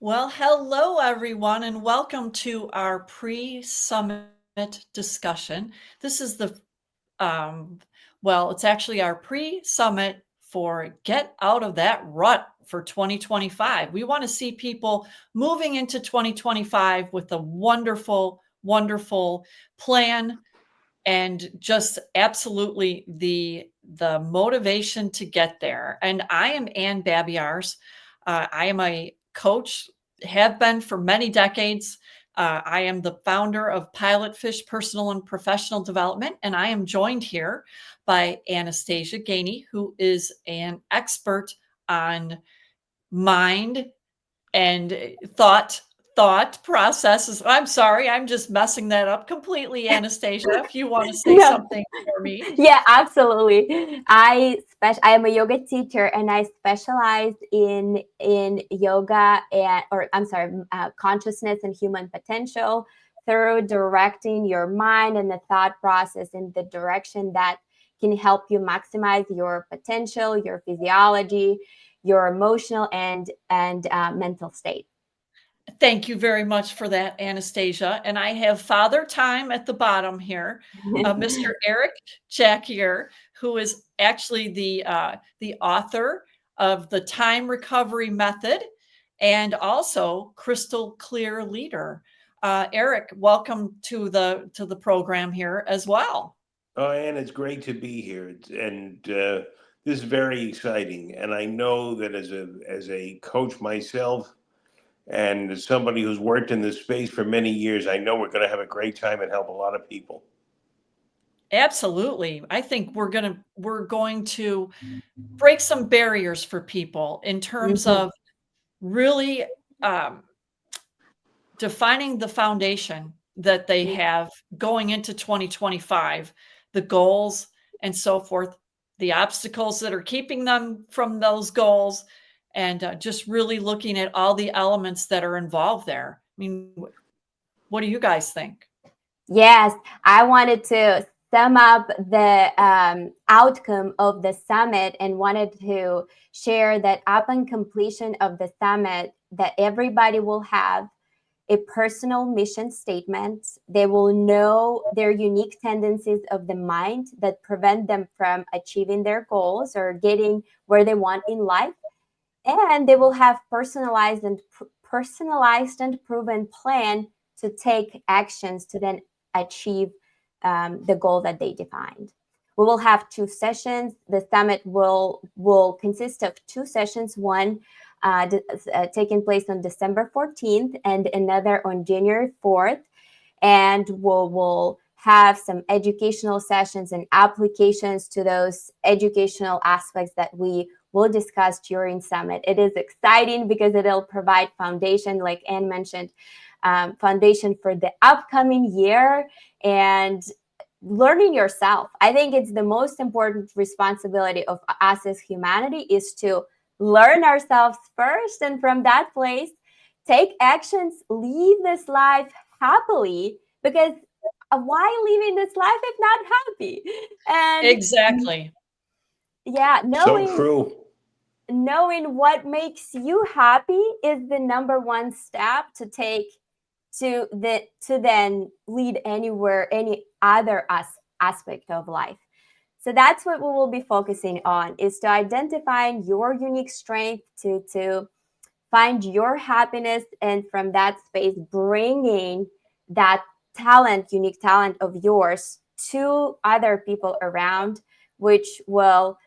Well, hello everyone, and welcome to our pre-summit discussion. This is um, it's actually our pre-summit for Get Out of That Rut for 2025. We want to see people moving into 2025 with a wonderful, wonderful plan and just absolutely the motivation to get there. And I am Ann Babiars. I am a coach, have been for many decades. I am the founder of Pilotfish Personal and Professional Development, and I am joined here by Anastasia Gainey, who is an expert on mind and thought processes. I'm sorry, I'm just messing that up completely, Anastasia. If you want to say No, something for me. yeah, absolutely. I am a yoga teacher and I specialize in yoga consciousness and human potential through directing your mind and the thought process in the direction that can help you maximize your potential, your physiology, your emotional and mental state. Thank you very much for that, Anastasia. And I have Father Time at the bottom here, Mr. Eric Jackier, who is actually the author of the Time Recovery Method and also Crystal Clear Leader. Eric, welcome to the program here as well. Oh, and it's great to be here, and this is very exciting. And I know that as a coach myself, and as somebody who's worked in this space for many years, I know we're going to have a great time and help a lot of people. Absolutely. I think we're going to break some barriers for people in terms Mhm. of really um, defining the foundation that they have going into 2025, the goals and so forth, the obstacles that are keeping them from those goals, and just really looking at all the elements that are involved there. I mean, what do you guys think? Yes, I wanted to sum up the outcome of the summit and wanted to share that upon completion of the summit, that everybody will have a personal mission statement. They will know their unique tendencies of the mind that prevent them from achieving their goals or getting where they want in life. And they will have personalized and proven plan to take actions to then achieve the goal that they defined. We will have two sessions. The summit will consist of two sessions, one taking place on December 14th and another on January 4th. And we'll have some educational sessions and applications to those educational aspects that we will discuss during summit. It is exciting because it'll provide foundation, like Anne mentioned, foundation for the upcoming year and learning yourself. I think it's the most important responsibility of us as humanity is to learn ourselves first, and from that place take actions, leave this life happily, because why living this life if not happy? And Exactly. yeah, So knowing true. knowing what makes you happy is the number one step to take to then lead anywhere any other aspect of life. So that's what we will be focusing on, is to identifying your unique strength, to find your happiness, and from that space bringing that unique talent of yours to other people around, which will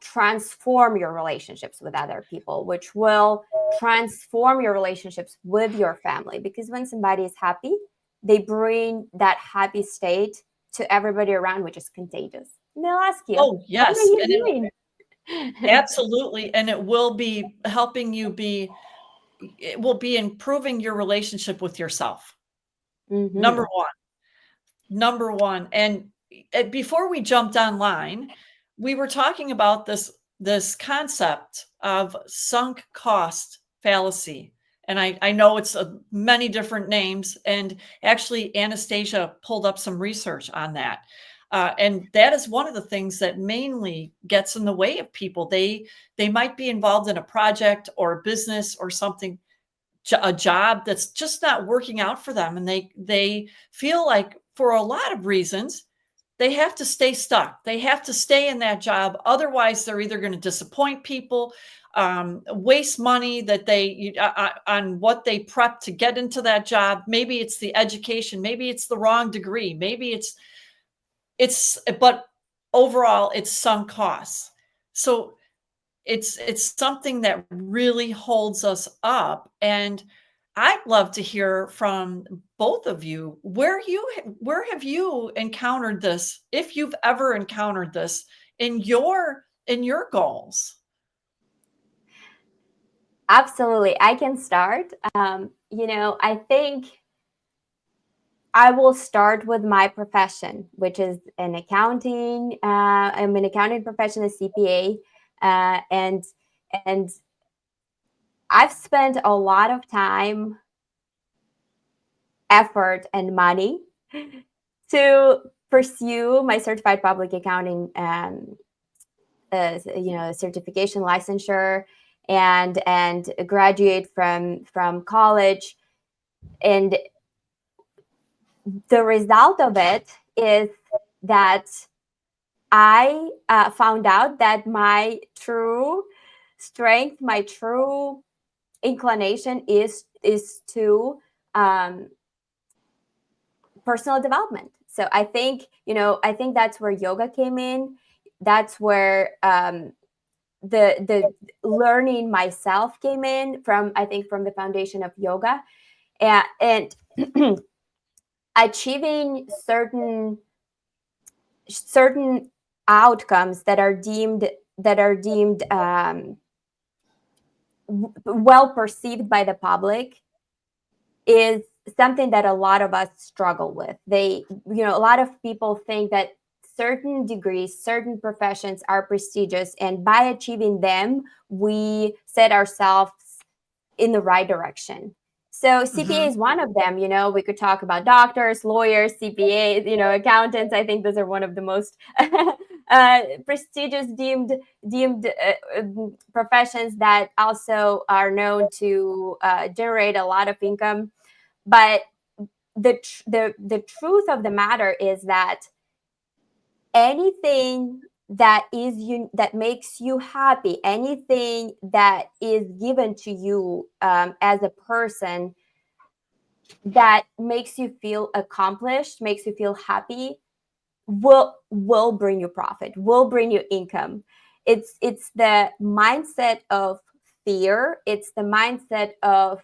transform your relationships with other people, which will transform your relationships with your family. Because when somebody is happy, they bring that happy state to everybody around, which is contagious. And they'll ask you, Oh, what are yes. you And it, doing? absolutely. And it will be helping you it will be improving your relationship with yourself. Mm-hmm. Number one. Number one. And before we jumped online, we were talking about this concept of sunk cost fallacy. And I know it's many different names. And actually, Anastasia pulled up some research on that. And that is one of the things that mainly gets in the way of people. They might be involved in a project or a business or something, a job that's just not working out for them, and they feel like for a lot of reasons they have to stay stuck. They have to stay in that job. Otherwise, they're either going to disappoint people, waste money that they on what they prep to get into that job. Maybe it's the education. Maybe it's the wrong degree. Maybe but overall, it's sunk costs. So it's something that really holds us up. And I'd love to hear from both of you. Where have you encountered this, if you've ever encountered this in your goals? Absolutely. I can start. I think I will start with my profession, which is an accounting. I'm an accounting profession, a CPA, and I've spent a lot of time, effort, and money to pursue my certified public accounting, certification, licensure, and graduate from college. And the result of it is that I found out that my true strength, my true inclination is to personal development. So I think that's where yoga came in. That's where the learning myself came in from the foundation of yoga, and achieving certain outcomes that are deemed well perceived by the public is something that a lot of us struggle with. A lot of people think that certain degrees, certain professions are prestigious, and by achieving them, we set ourselves in the right direction. So CPA is one of them. We could talk about doctors, lawyers, CPAs, accountants. I think those are one of the most prestigious deemed professions that also are known to generate a lot of income. But the truth of the matter is that anything that makes you happy, anything that is given to you as a person that makes you feel accomplished, makes you feel happy, will bring you profit, will bring you income. It's the mindset of fear. It's the mindset of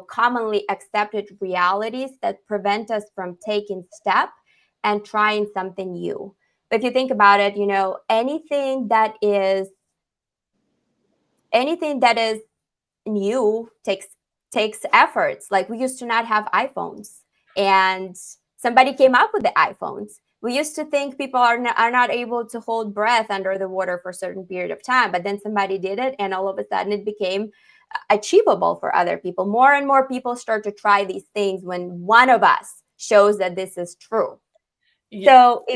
commonly accepted realities that prevent us from taking step and trying something new. But if you think about it, anything that is new takes efforts. Like, we used to not have iPhones, and somebody came up with the iPhones. We used to think people are not able to hold breath under the water for a certain period of time, but then somebody did it, and all of a sudden it became achievable for other people. More and more people start to try these things when one of us shows that this is true. Yeah. So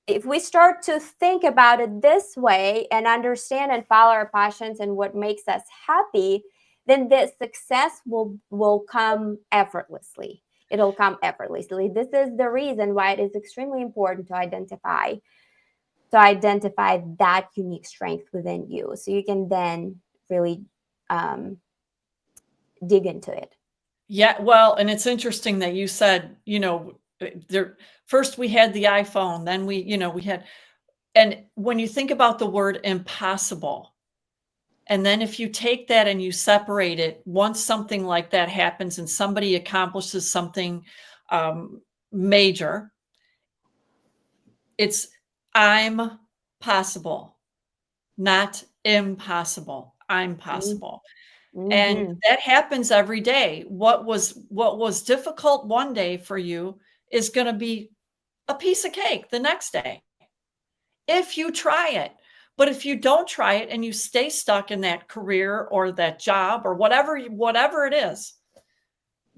if we start to think about it this way and understand and follow our passions and what makes us happy, then the success will come effortlessly. It'll come effortlessly. This is the reason why it is extremely important to identify that unique strength within you, so you can then really dig into it. Yeah, well, and it's interesting that you said, first we had the iPhone, then we had, and when you think about the word impossible, and then if you take that and you separate it, once something like that happens and somebody accomplishes something major, it's I'm possible, not impossible. I'm possible. Mm-hmm. And that happens every day. What was difficult one day for you is going to be a piece of cake the next day, if you try it. But if you don't try it and you stay stuck in that career or that job or whatever it is,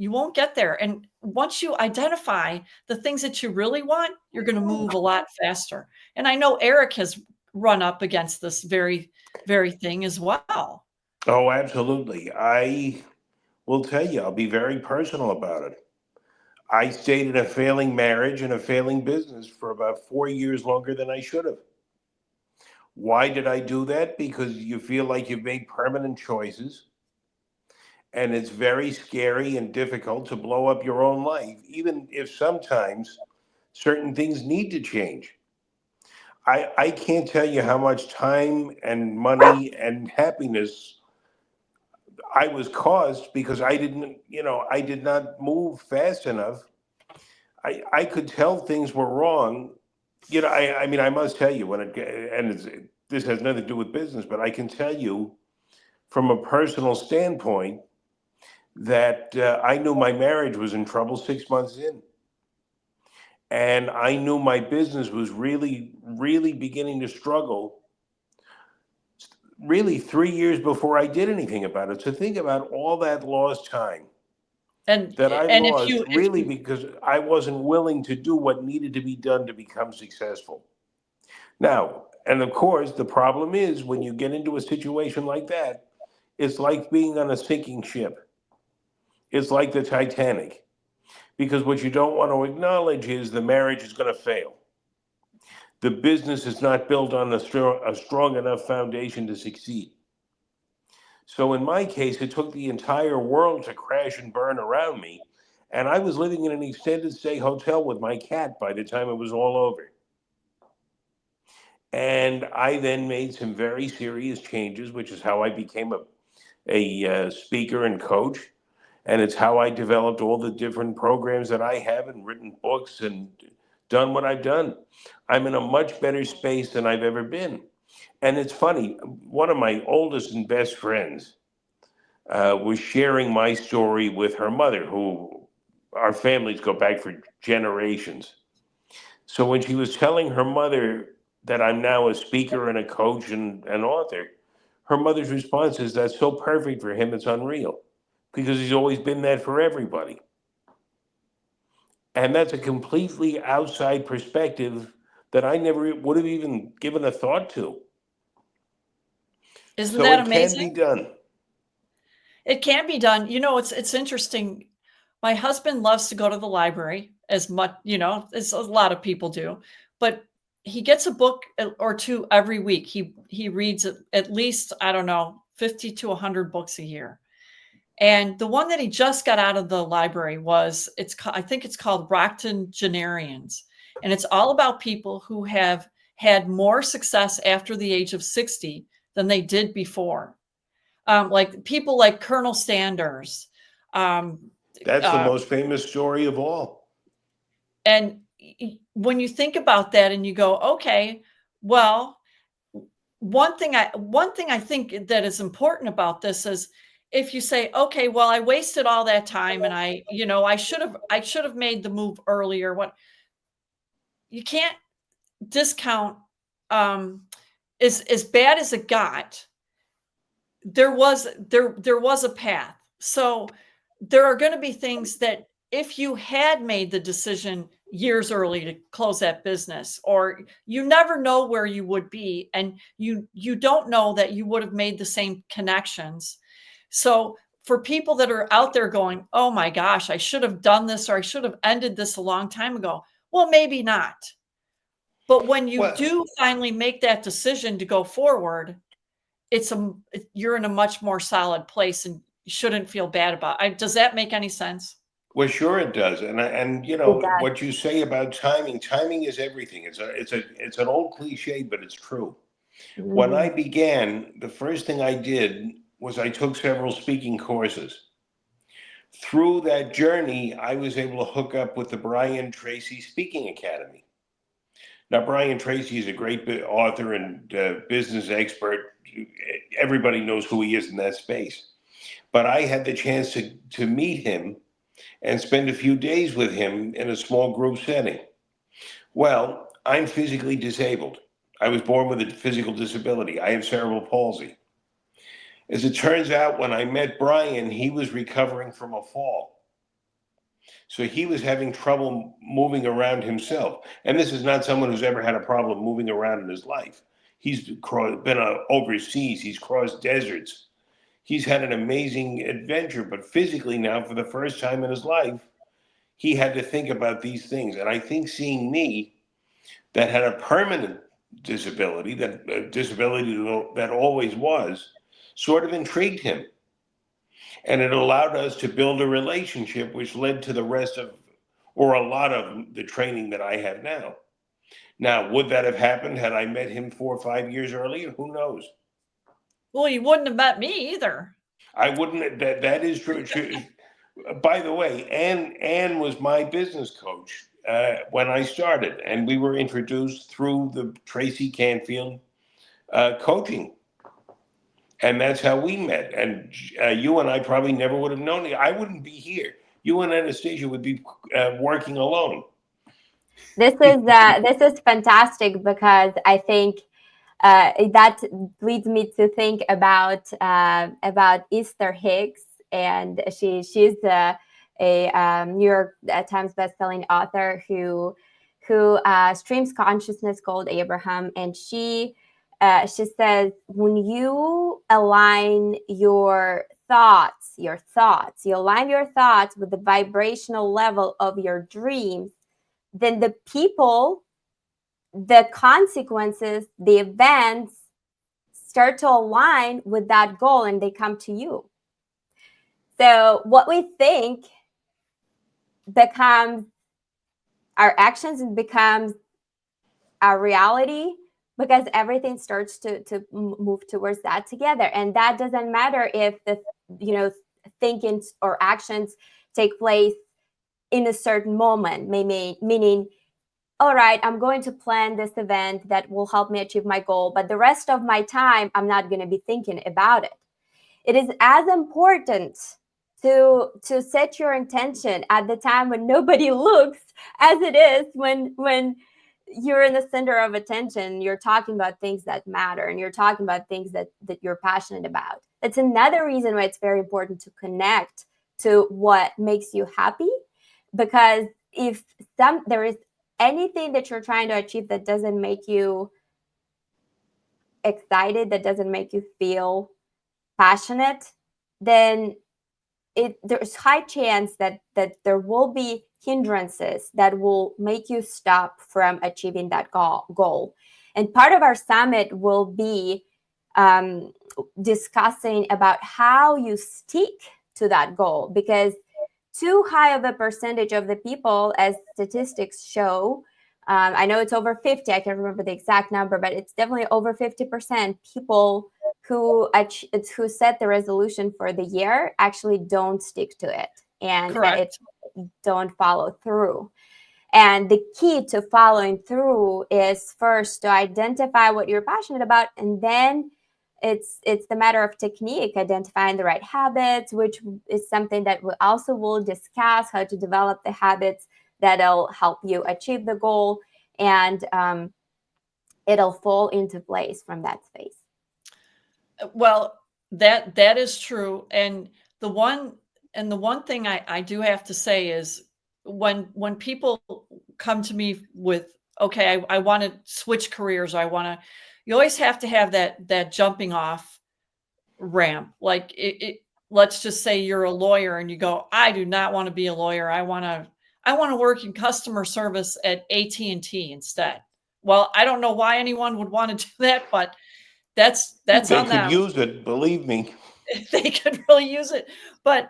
You won't get there. And once you identify the things that you really want, you're going to move a lot faster. And I know Eric has run up against this very, very thing as well. Oh, absolutely. I will tell you, I'll be very personal about it. I stayed in a failing marriage and a failing business for about 4 years longer than I should have. Why did I do that? Because you feel like you've made permanent choices, and it's very scary and difficult to blow up your own life, even if sometimes certain things need to change. I can't tell you how much time and money and happiness I was caused because I did not move fast enough. I could tell things were wrong. I mean, I must tell you this has nothing to do with business, but I can tell you from a personal standpoint that I knew my marriage was in trouble 6 months in. And I knew my business was really, really beginning to struggle really 3 years before I did anything about it. So think about all that lost time And that I and if lost you really because I wasn't willing to do what needed to be done to become successful. Now, and of course, the problem is when you get into a situation like that, it's like being on a sinking ship. It's like the Titanic. Because what you don't want to acknowledge is the marriage is going to fail. The business is not built on a strong enough foundation to succeed. So in my case, it took the entire world to crash and burn around me. And I was living in an extended stay hotel with my cat by the time it was all over. And I then made some very serious changes, which is how I became a speaker and coach. And it's how I developed all the different programs that I have and written books and done what I've done. I'm in a much better space than I've ever been. And it's funny, one of my oldest and best friends was sharing my story with her mother, who our families go back for generations. So when she was telling her mother that I'm now a speaker and a coach and an author, her mother's response is, "That's so perfect for him, it's unreal," because he's always been that for everybody. And that's a completely outside perspective that I never would have even given a thought to. Isn't So that it can be amazing? done. It can be done. It's interesting. My husband loves to go to the library as much, as a lot of people do, but he gets a book or two every week. He reads at least, I don't know, 50 to 100 books a year. And the one that he just got out of the library I think it's called Octogenarians. And it's all about people who have had more success after the age of 60 than they did before. Like people like Colonel Sanders. Um, That's the uh, most famous story of all. and when you think about that and you go, okay, well, one thing I think that is important about this is if you say, okay, well, I wasted all that time and I should have made the move earlier. What you can't discount um is as bad as it got, there was a path. So there are going to be things that if you had made the decision years early to close that business, or you never know where you would be, and you don't know that you would have made the same connections. So for people that are out there going, oh my gosh, I should have done this, or I should have ended this a long time ago, well, maybe not. But when you Well, do finally make that decision to go forward, you're in a much more solid place and you shouldn't feel bad about it. Does that make any sense? well, sure it does, and It does. what you say about timing. Timing is everything. It's an old cliche, but it's true. When I Mhm. began, the first thing I did was I took several speaking courses. Through that journey, I was able to hook up with the Brian Tracy Speaking Academy. Now, Brian Tracy is a great author and business expert. Everybody knows who he is in that space. But I had the chance to meet him and spend a few days with him in a small group setting. Well, I'm physically disabled. I was born with a physical disability. I have cerebral palsy. As it turns out, when I met Brian, he was recovering from a fall. So he was having trouble moving around himself. And this is not someone who's ever had a problem moving around in his life. He's been overseas, he's crossed deserts. He's had an amazing adventure, but physically now, for the first time in his life, he had to think about these things. And I think seeing me, that had a permanent disability, that always was, sort of intrigued him. And it allowed us to build a relationship, which led to the rest of, or a lot of the training that I have now. Now, would that have happened had I met him 4 or 5 years earlier? Who knows? Well, you wouldn't have met me either. I wouldn't. That is true. By the way, Ann was my business coach when I started, and we were introduced through the Tracy Canfield coaching, and that's how we met. And you and I probably never would have known it. I wouldn't be here. You and Anastasia would be working alone. This is fantastic, because I think that leads me to think about Esther Hicks, and she's a New York Times bestselling author who streams consciousness called Abraham, and she says, when you align your thoughts, you align your thoughts with the vibrational level of your dreams, then the people, the consequences, the events start to align with that goal, and they come to you. So what we think becomes our actions, and becomes our reality, because everything starts to move towards that together. And that doesn't matter if the thinking or actions take place in a certain moment, meaning, all right, I'm going to plan this event that will help me achieve my goal, but the rest of my time, I'm not going to be thinking about it. It is as important to set your intention at the time when nobody looks, as it is when you're in the center of attention. You're talking about things that matter, and you're talking about things that you're passionate about. It's another reason why it's very important to connect to what makes you happy, because if there is anything that you're trying to achieve that doesn't make you excited, that doesn't make you feel passionate, then there's high chance that there will be hindrances that will make you stop from achieving that goal. And part of our summit will be discussing about how you stick to that goal, because too high of a percentage of the people, as statistics show, I know it's over 50, I can't remember the exact number, but it's definitely over 50% people who set the resolution for the year actually don't stick to it, and it don't follow through. And the key to following through is first to identify what you're passionate about, and then it's the matter of technique, identifying the right habits, which is something that we also will discuss, how to develop the habits that'll help you achieve the goal, and it'll fall into place from that space. Well, that is true. And the one thing I do have to say is, when people come to me with, okay, I want to switch careers, you always have to have that jumping off ramp. Like let's just say you're a lawyer and you go, I do not want to be a lawyer. I want to work in customer service at AT&T instead. Well, I don't know why anyone would want to do that, but that's on them. They could use it, believe me. They could really use it, but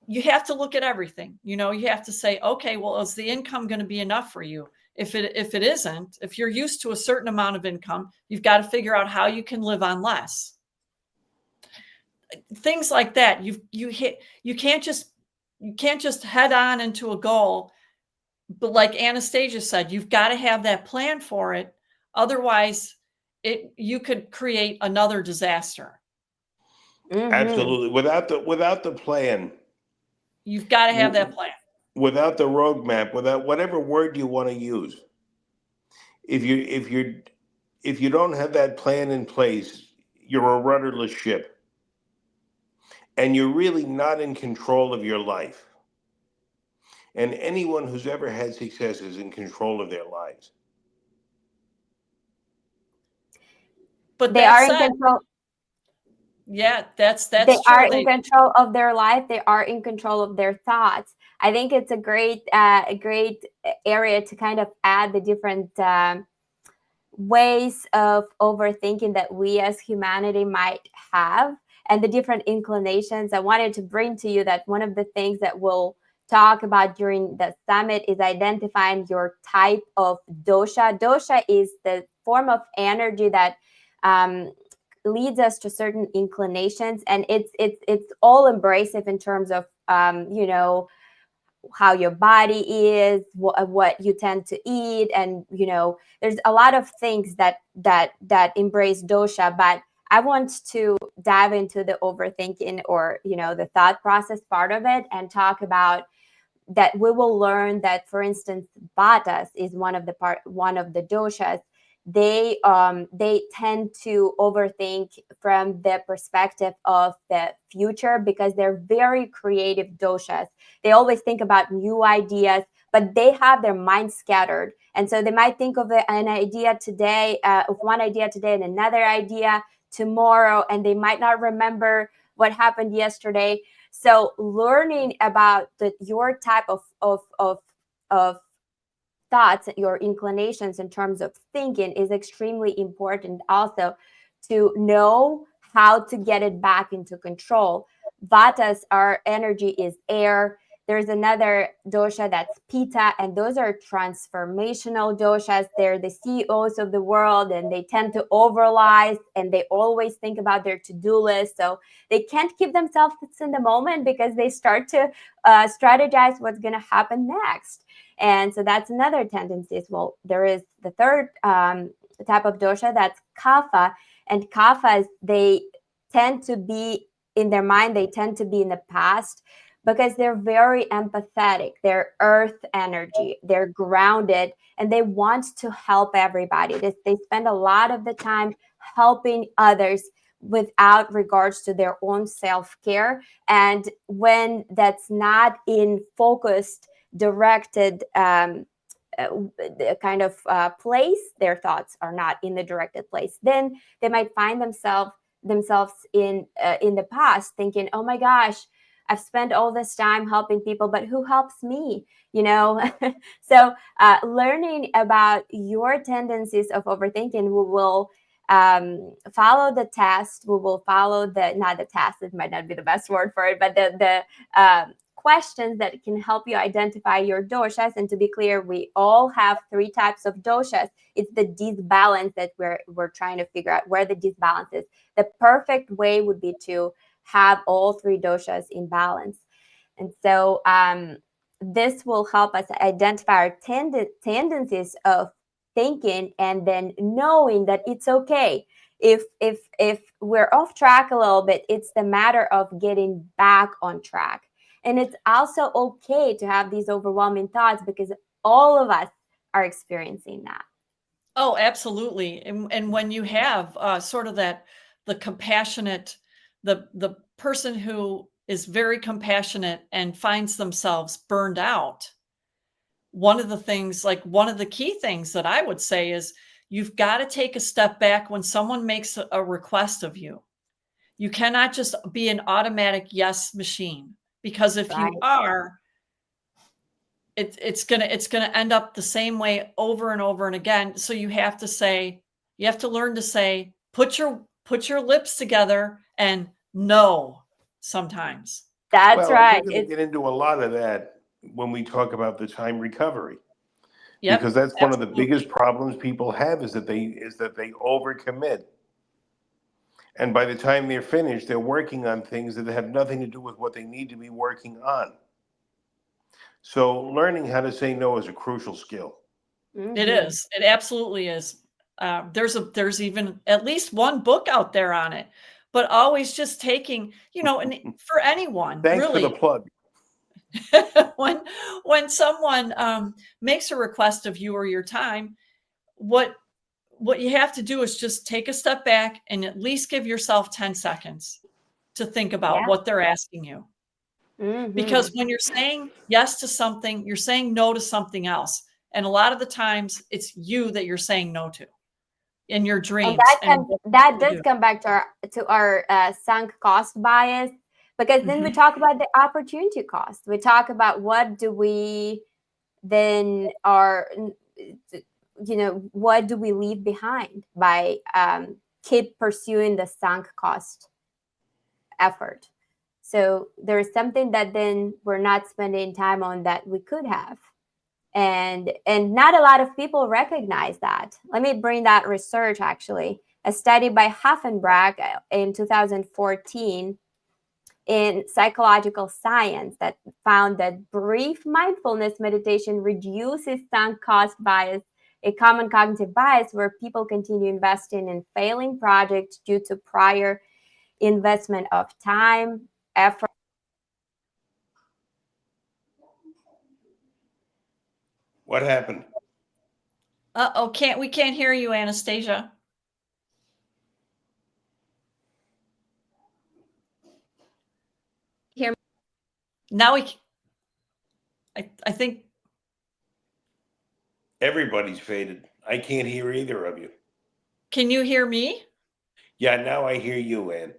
you have to look at everything. You have to say, okay, well, is the income going to be enough for you? If it isn't, if you're used to a certain amount of income, you've got to figure out how you can live on less. Things like that. You can't just head on into a goal. But like Anastasia said, you've got to have that plan for it. Otherwise, you could create another disaster. Mm-hmm. Absolutely. Without the plan, you've got to have that plan. Without the roadmap, without whatever word you want to use, if you don't have that plan in place, you're a rudderless ship, and you're really not in control of your life. And anyone who's ever had success is in control of their lives. But They that are in said, control. yeah, They that's are true. in control of their life. They are in control of their thoughts. I think it's a great area to kind of add the different ways of overthinking that we as humanity might have, and the different inclinations. I wanted to bring to you that one of the things that we'll talk about during the summit is identifying your type of dosha. Dosha is the form of energy that leads us to certain inclinations, and it's all embracive in terms of how your body is, what you tend to eat, and there's a lot of things that embrace dosha. But I want to dive into the overthinking, or the thought process part of it, and talk about that. We will learn that, for instance, Vatas is one of the doshas. They tend to overthink from the perspective of the future, because they're very creative doshas. They always think about new ideas, but they have their mind scattered, and so they might think of an idea today, of one idea today, and another idea tomorrow, and they might not remember what happened yesterday. So learning about your type of thoughts, your inclinations in terms of thinking, is extremely important. Also, to know how to get it back into control. Vatas, our energy is air. There's another dosha that's Pitta, and those are transformational doshas. They're the CEOs of the world, and they tend to overanalyze, and they always think about their to-do list. So they can't keep themselves in the moment, because they start to strategize what's going to happen next. And so that's another tendency as well. There is the third type of dosha, that's Kapha. And Kaphas, they tend to be in their mind, they tend to be in the past, because they're very empathetic. They're earth energy, they're grounded, and they want to help everybody. They spend a lot of the time helping others without regards to their own self-care. And when that's not in focused, directed kind of place, their thoughts are not in the directed place, then they might find themselves in the past, thinking, oh my gosh, I've spent all this time helping people, but who helps me? So learning about your tendencies of overthinking, we will follow the test. We will follow not the test, it might not be the best word for it, but the questions that can help you identify your doshas. And to be clear, we all have 3 types of doshas. It's the disbalance that we're trying to figure out where the disbalance is. The perfect way would be to have all 3 doshas in balance. And so this will help us identify our tendencies of thinking, and then knowing that it's okay. If we're off track a little bit, it's the matter of getting back on track. And it's also okay to have these overwhelming thoughts, because all of us are experiencing that. Oh, absolutely. And when you have sort of the compassionate, the person who is very compassionate and finds themselves burned out, one of the key things that I would say is, you've got to take a step back when someone makes a request of you. You cannot just be an automatic yes machine, because if you are, it's gonna end up the same way over and over and again. So you have to learn to say, put your lips together and no sometimes. That's right. We're going to get into a lot of that when we talk about the time recovery. Yep, Because that's one of the absolutely. biggest problems people have, is that they overcommit. And by the time they're finished, they're working on things that have nothing to do with what they need to be working on. So learning how to say no is a crucial skill. It is. It absolutely is. There's even at least one book out there on it, but always just taking, and for anyone, Thanks really, for the plug. when someone makes a request of you or your time, what you have to do is just take a step back and at least give yourself 10 seconds to think about Yeah. what they're asking you. Because Mhm. when you're saying yes to something, you're saying no to something else. And a lot of the times it's you that you're saying no to in your And dreams and what that you does do. come back to our sunk cost bias, because then we Mhm. talk about the opportunity cost. We talk about what do we then are, what do we leave behind by keep pursuing the sunk cost effort. So there's something that then we're not spending time on that we could have. And not a lot of people recognize that. Let me bring that research, actually. A study by Huffenbrach in 2014 in Psychological Science that found that brief mindfulness meditation reduces sunk cost bias, a common cognitive bias where people continue investing in failing projects due to prior investment of time, effort. What happened? Uh-oh, we can't hear you, Anastasia. Hear me? Now I think, Everybody's faded. I can't hear either of you. can you hear me? Yeah, now I hear you, Ann.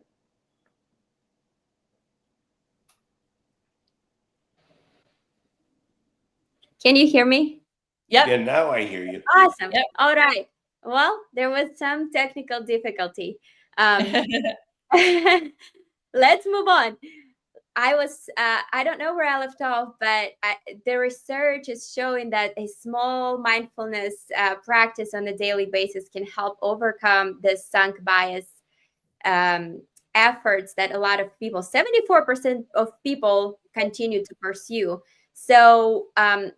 Can you hear me? Yep. Yeah, now I hear you. Awesome. Yep. All right. Well, there was some technical difficulty. Let's move on. I don't know where I left off, but the research is showing that a small mindfulness practice on a daily basis can help overcome the sunk bias um, efforts that a lot of people, 74% of people, continue to pursue. So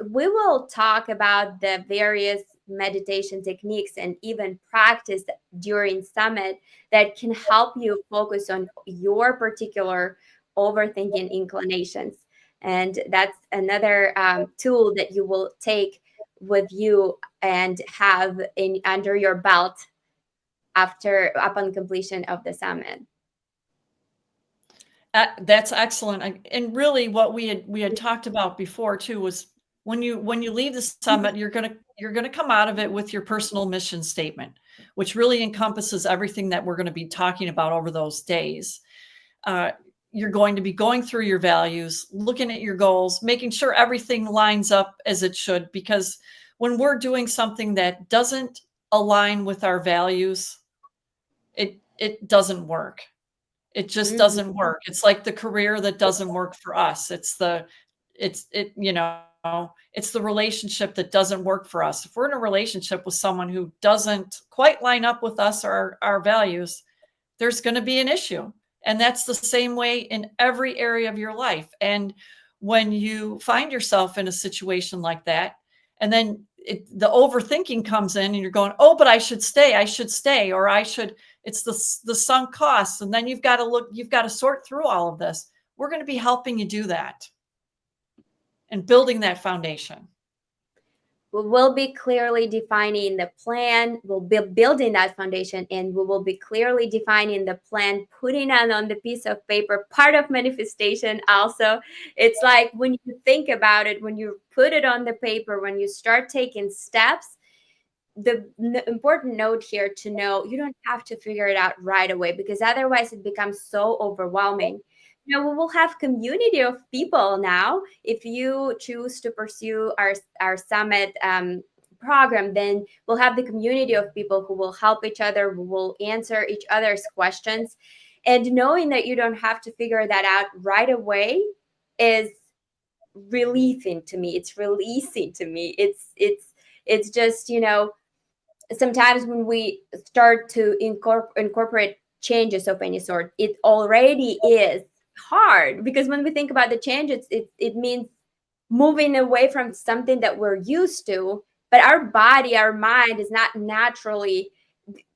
we will talk about the various meditation techniques and even practice during summit that can help you focus on your particular overthinking inclinations. And that's another tool that you will take with you and have in under your belt upon completion of the summit. That's excellent. And really what we had talked about before too was when you leave the summit, you're gonna come out of it with your personal mission statement, which really encompasses everything that we're going to be talking about over those days. You're going to be going through your values, looking at your goals, making sure everything lines up as it should, because when we're doing something that doesn't align with our values, it doesn't work. It just Mhm. doesn't work. It's like the career that doesn't work for us. It's the relationship that doesn't work for us. If we're in a relationship with someone who doesn't quite line up with us or our values, there's going to be an issue. And that's the same way in every area of your life. And when you find yourself in a situation like that, and then the overthinking comes in and you're going, oh, but I should stay, or it's the sunk costs. And then you've got to sort through all of this. We're going to be helping you do that and building that foundation. We'll be clearly defining the plan. We'll be building that foundation, and we will be clearly defining the plan, putting it on the piece of paper. Part of manifestation also. It's like when you think about it, when you put it on the paper, when you start taking steps, the important note here to know, you don't have to figure it out right away, because otherwise it becomes so overwhelming. We will have community of people now. If you choose to pursue our summit program, then we'll have the community of people who will help each other, who will answer each other's questions. And knowing that you don't have to figure that out right away is relieving to me. It's releasing to me. It's just, sometimes when we start to incorporate changes of any sort, it already is hard, because when we think about the changes, it means moving away from something that we're used to, but our body, our mind is not naturally,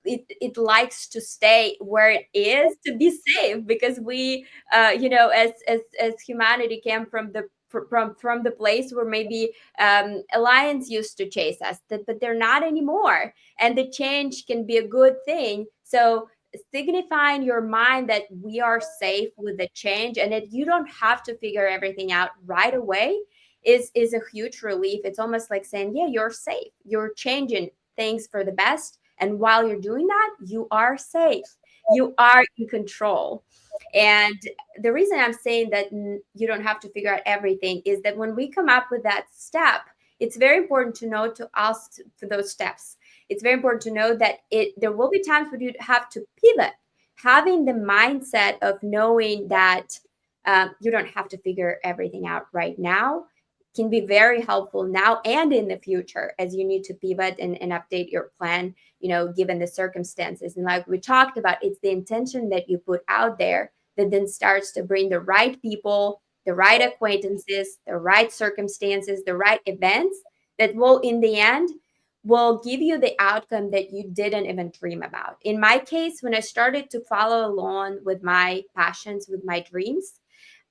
it likes to stay where it is to be safe, because we as humanity came from the place where maybe lions used to chase us, but they're not anymore, and the change can be a good thing. So signifying your mind that we are safe with the change and that you don't have to figure everything out right away is a huge relief. It's almost like saying, yeah, you're safe. You're changing things for the best. And while you're doing that, you are safe. You are in control. And the reason I'm saying that you don't have to figure out everything is that when we come up with that step, it's very important to know to ask for those steps. It's very important to know that there will be times when you have to pivot. Having the mindset of knowing that you don't have to figure everything out right now can be very helpful now and in the future as you need to pivot and update your plan, given the circumstances. And like we talked about, it's the intention that you put out there that then starts to bring the right people, the right acquaintances, the right circumstances, the right events that will, in the end, will give you the outcome that you didn't even dream about. In my case, when I started to follow along with my passions, with my dreams,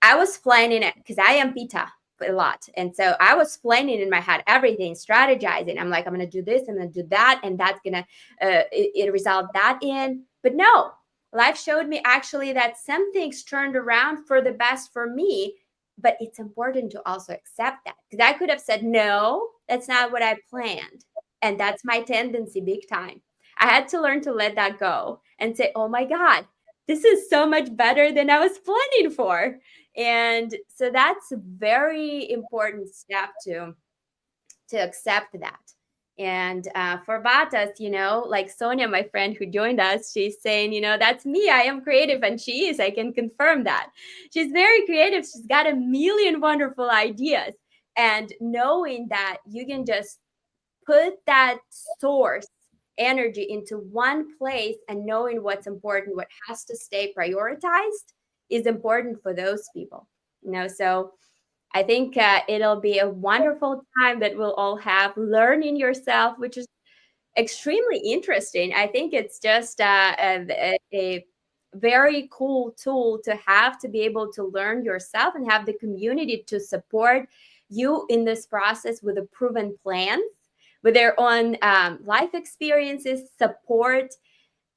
I was planning it because I am Pitta a lot. And so I was planning in my head everything, strategizing. I'm like, I'm going to do this, I'm going to do that, and that's going to it result that in. But no, life showed me actually that some things turned around for the best for me. But it's important to also accept that, because I could have said, no, that's not what I planned. And that's my tendency big time. I had to learn to let that go and say, oh my God, this is so much better than I was planning for. And so that's a very important step to accept that. And for Vatas, like Sonia, my friend who joined us, she's saying, that's me. I am creative. And she is. I can confirm that. She's very creative. She's got a million wonderful ideas. And knowing that you can just put that source energy into one place and knowing what's important, what has to stay prioritized is important for those people. So I think it'll be a wonderful time that we'll all have learning yourself, which is extremely interesting. I think it's just a very cool tool to have, to be able to learn yourself and have the community to support you in this process with a proven plan, with their own life experiences, support.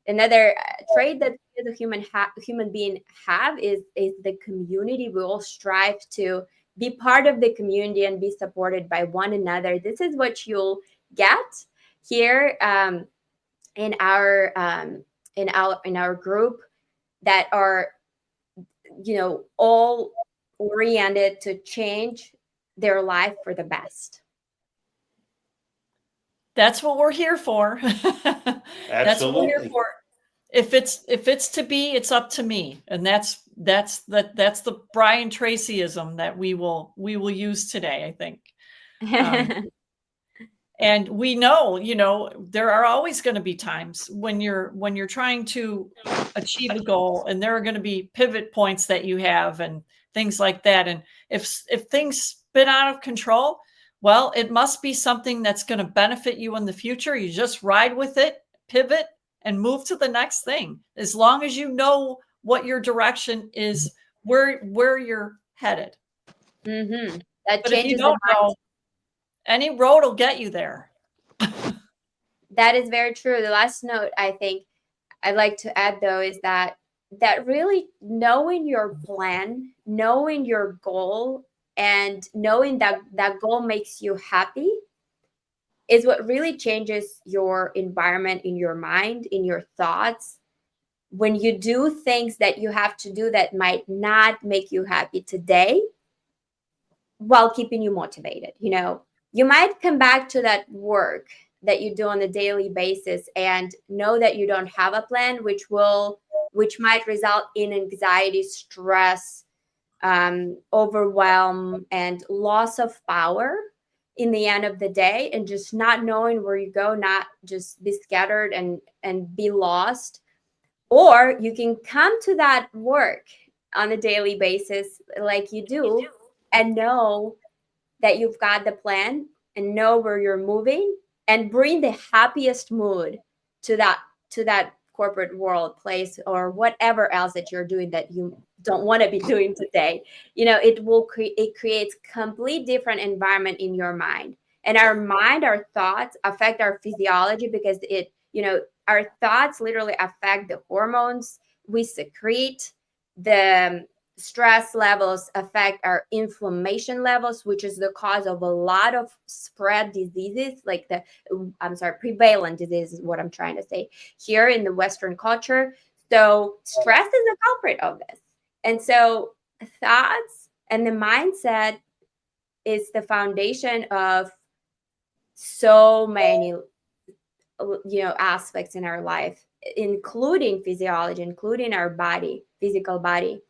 Another trait that the human being have is the community. We all strive to be part of the community and be supported by one another. This is what you'll get here in our group, that are all oriented to change their life for the best. That's what we're here for. That's what we're here for. If it's to be, it's up to me. And that's the Brian Tracyism that we will use today, I think. And we know, there are always going to be times when you're trying to achieve a goal, and there are going to be pivot points that you have and things like that. And if things spin out of control, well, it must be something that's going to benefit you in the future. You just ride with it, pivot, and move to the next thing. As long as you know what your direction is, where you're headed. Mm-hmm. That but changes if you don't know, any road will get you there. That is very true. The last note I think I'd like to add, though, is that really knowing your plan, knowing your goal, and knowing that that goal makes you happy is what really changes your environment in your mind, in your thoughts. When you do things that you have to do that might not make you happy today, while keeping you motivated, you might come back to that work that you do on a daily basis and know that you don't have a plan, which might result in anxiety, stress, overwhelm, and loss of power in the end of the day, and just not knowing where you go, not just be scattered and be lost. Or you can come to that work on a daily basis like you do and know that you've got the plan and know where you're moving, and bring the happiest mood to that corporate world, place, or whatever else that you're doing that you don't want to be doing today. It creates complete different environment in your mind. And our mind, our thoughts affect our physiology, because it our thoughts literally affect the hormones we secrete. The stress levels affect our inflammation levels, which is the cause of a lot of spread diseases, like prevalent disease is what I'm trying to say here in the Western culture. So stress is a culprit of this. And so thoughts and the mindset is the foundation of so many aspects in our life, including physiology, including our physical body,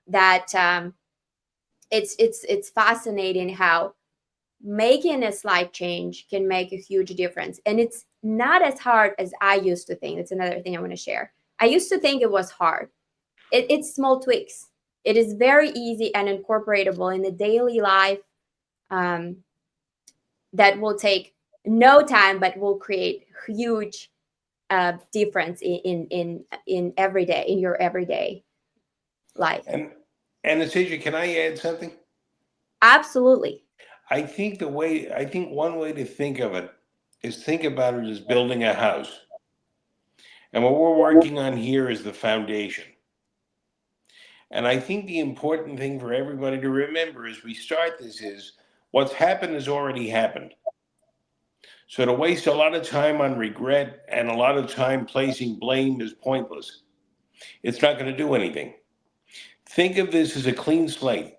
that it's fascinating how making a slight change can make a huge difference. And it's not as hard as I used to think. It's another thing I want to share. I used to think it was hard. It's small tweaks. It is very easy and incorporatable in the daily life, that will take no time, but will create huge difference in everyday, in your everyday life. And Anastasia, can I add something? Absolutely. I think one way to think of it is think about it as building a house. And what we're working on here is the foundation. And I think the important thing for everybody to remember as we start this is what's happened has already happened. So to waste a lot of time on regret and a lot of time placing blame is pointless. It's not going to do anything. Think of this as a clean slate.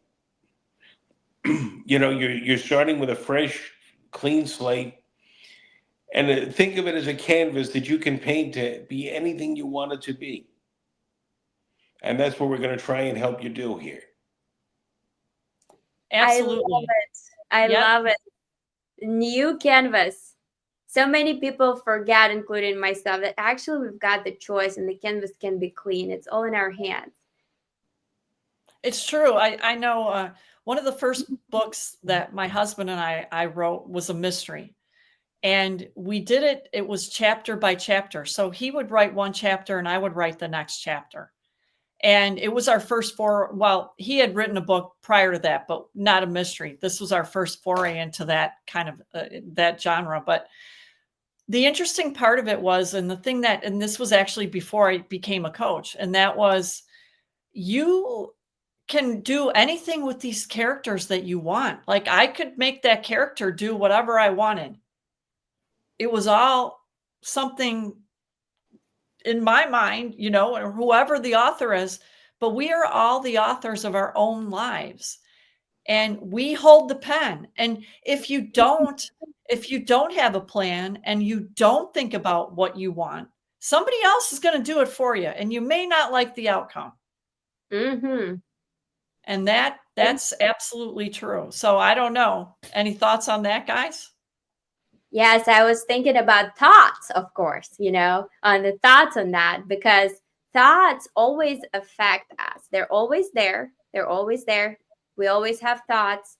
You're starting with a fresh, clean slate, and think of it as a canvas that you can paint to be anything you want it to be. And that's what we're going to try and help you do here. Absolutely. I love it. New canvas. So many people forget, including myself, that actually we've got the choice and the canvas can be clean. It's all in our hands. It's true. I know one of the first books that my husband and I wrote was a mystery. And we did it. It was chapter by chapter. So he would write one chapter and I would write the next chapter. And it was our first he had written a book prior to that, but not a mystery. This was our first foray into that kind of that genre. But the interesting part of it was, and this was actually before I became a coach, and that was, you can do anything with these characters that you want. Like, I could make that character do whatever I wanted. It was all something in my mind, or whoever the author is, but we are all the authors of our own lives, and we hold the pen. And if you don't have a plan and you don't think about what you want, somebody else is going to do it for you, and you may not like the outcome. Mm-hmm. And that's absolutely true. So I don't know. Any thoughts on that, guys? Yes, I was thinking about thoughts, of course, on the thoughts on that, because thoughts always affect us. They're always there. They're always there. We always have thoughts,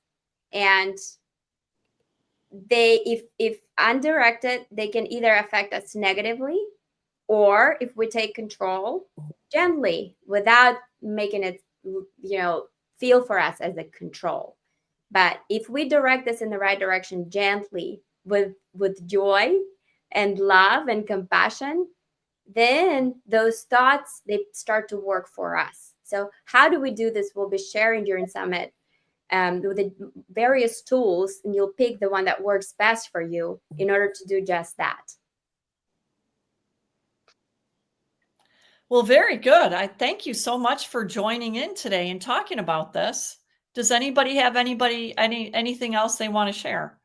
and if undirected, they can either affect us negatively, or if we take control gently without making it, feel for us as a control. But if we direct this in the right direction gently, with joy and love and compassion, then those thoughts, they start to work for us. So how do we do this? We'll be sharing during Summit with the various tools, and you'll pick the one that works best for you in order to do just that. Well, very good. I thank you so much for joining in today and talking about this. Does anybody have anything else they want to share?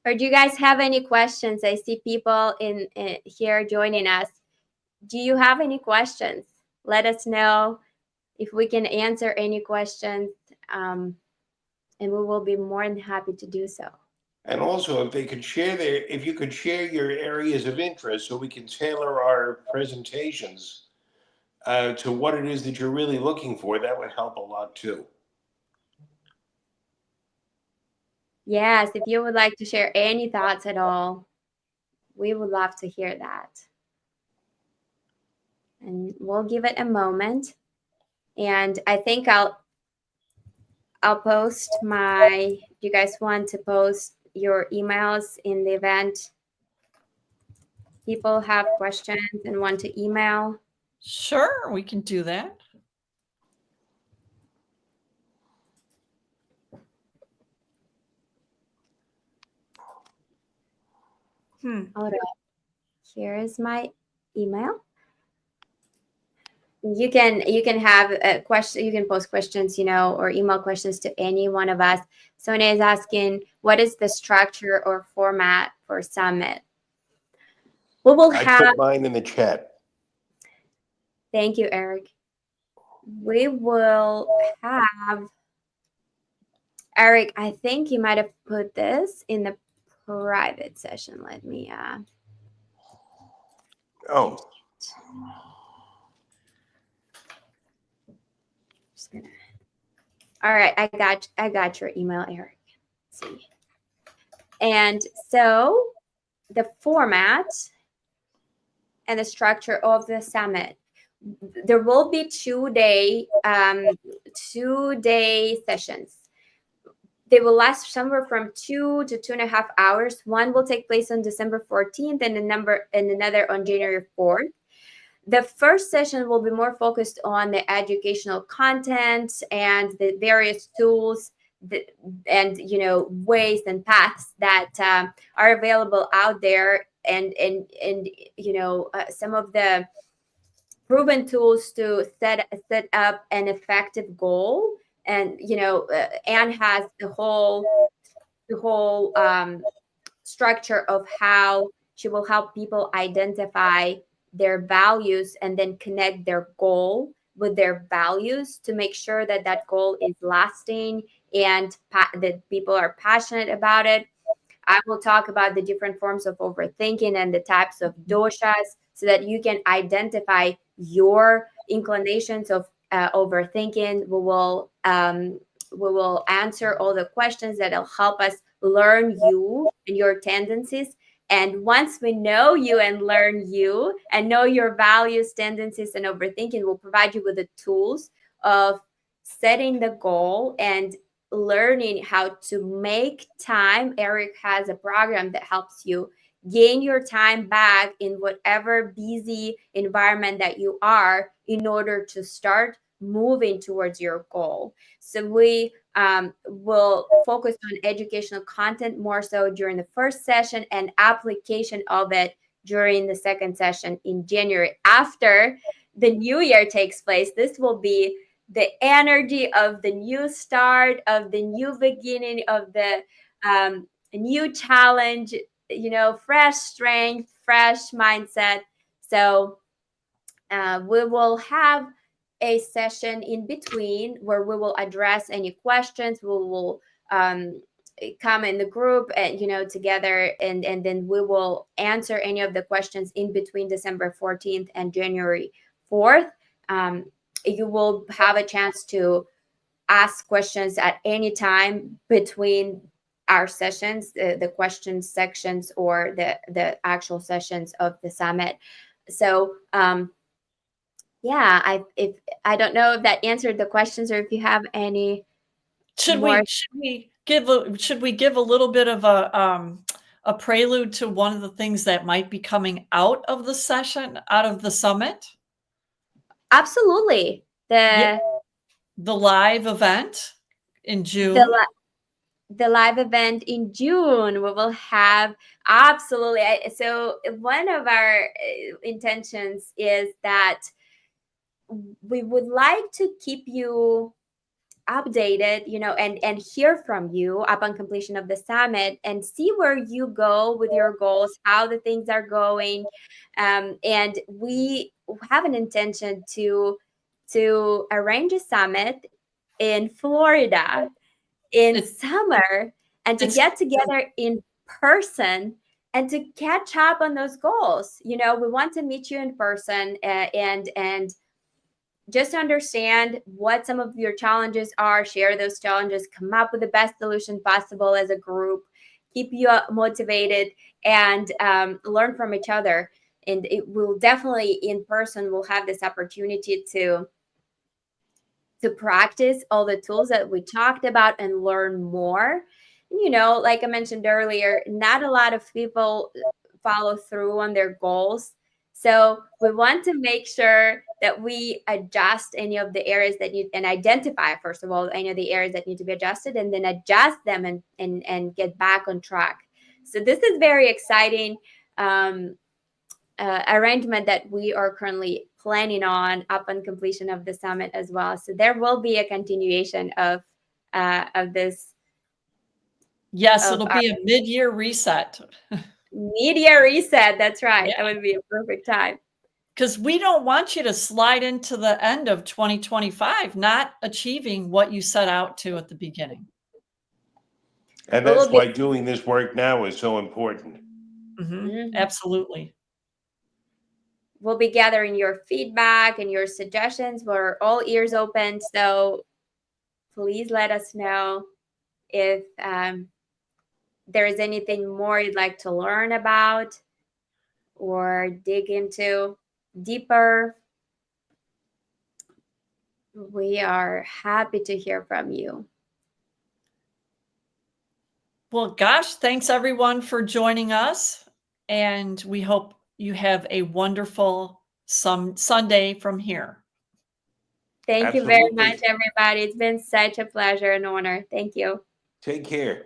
Or do you guys have any questions? I see people in here joining us. Do you have any questions? Let us know if we can answer any questions, and we will be more than happy to do so. And also, if you could share your areas of interest so we can tailor our presentations to what it is that you're really looking for, that would help a lot too. Yes, if you would like to share any thoughts at all, we would love to hear that. And we'll give it a moment. And I think I'll post do you guys want to post your emails in the event? people have questions and want to email. Sure, we can do that. All right. Here is my email. You can have a question. You can post questions, or email questions to any one of us. Sonia is asking, what is the structure or format for Summit? We will I have. put mine in the chat. Thank you, Eric. We will have. Eric, I think you might have put this in the private session. Let me. Oh, Just gonna. All right, I got your email, Eric. Let's see. And so the format and the structure of the summit. There will be 2-day sessions. They will last somewhere from 2 to 2.5 hours. One will take place on December 14th and another on January 4th. The first session will be more focused on the educational content and the various tools and ways and paths that are available out there, and some of the proven tools to set up an effective goal. And Anne has the whole structure of how she will help people identify their values and then connect their goal with their values to make sure that that goal is lasting and that people are passionate about it. I will talk about the different forms of overthinking and the types of doshas so that you can identify your inclinations of overthinking. We will answer all the questions that will help us learn you and your tendencies. And once we know you and learn you and know your values, tendencies, and overthinking, we'll provide you with the tools of setting the goal and learning how to make time. Eric has a program that helps you gain your time back in whatever busy environment that you are in order to start moving towards your goal. So we will focus on educational content more so during the first session and application of it during the second session in January. After the new year takes place, this will be the energy of the new start, of the new beginning, of the new challenge, fresh strength, fresh mindset. So we will have a session in between where we will address any questions. We will come in the group and together, and then we will answer any of the questions in between December 14th and January 4th. You will have a chance to ask questions at any time between our sessions, the question sections or the actual sessions of the summit. So yeah, I don't know if that answered the questions or if you have any Should more. we give a little bit of a prelude to one of the things that might be coming out of the session, out of the summit? Absolutely. The live event in June. The live event in June, we will have absolutely. So one of our intentions is that we would like to keep you updated, and hear from you upon completion of the summit and see where you go with your goals, how the things are going. And we have an intention to arrange a summit in Florida in summer and to get together in person and to catch up on those goals. We want to meet you in person and just understand what some of your challenges are, share those challenges, come up with the best solution possible as a group, keep you motivated, and learn from each other. And it will definitely, in person, we'll have this opportunity to practice all the tools that we talked about and learn more. Like I mentioned earlier, not a lot of people follow through on their goals. So we want to make sure that we adjust any of the areas that need, and identify, first of all, any of the areas that need to be adjusted, and then adjust them and get back on track. So this is very exciting arrangement that we are currently planning on upon completion of the summit as well. So there will be a continuation of this. Yes, Of it'll be a mid-year reset. Media reset. That's right. Yeah. That would be a perfect time. Because we don't want you to slide into the end of 2025 not achieving what you set out to at the beginning. And Well, that's why doing this work now is so important. Absolutely. We'll be gathering your feedback and your suggestions. We're all ears open. So please let us know if there is anything more you'd like to learn about or dig into deeper. We are happy to hear from you. Well, gosh, thanks everyone for joining us. And we hope you have a wonderful Sunday from here. Thank you very Absolutely. much, everybody. It's been such a pleasure and honor. Thank you. Take care.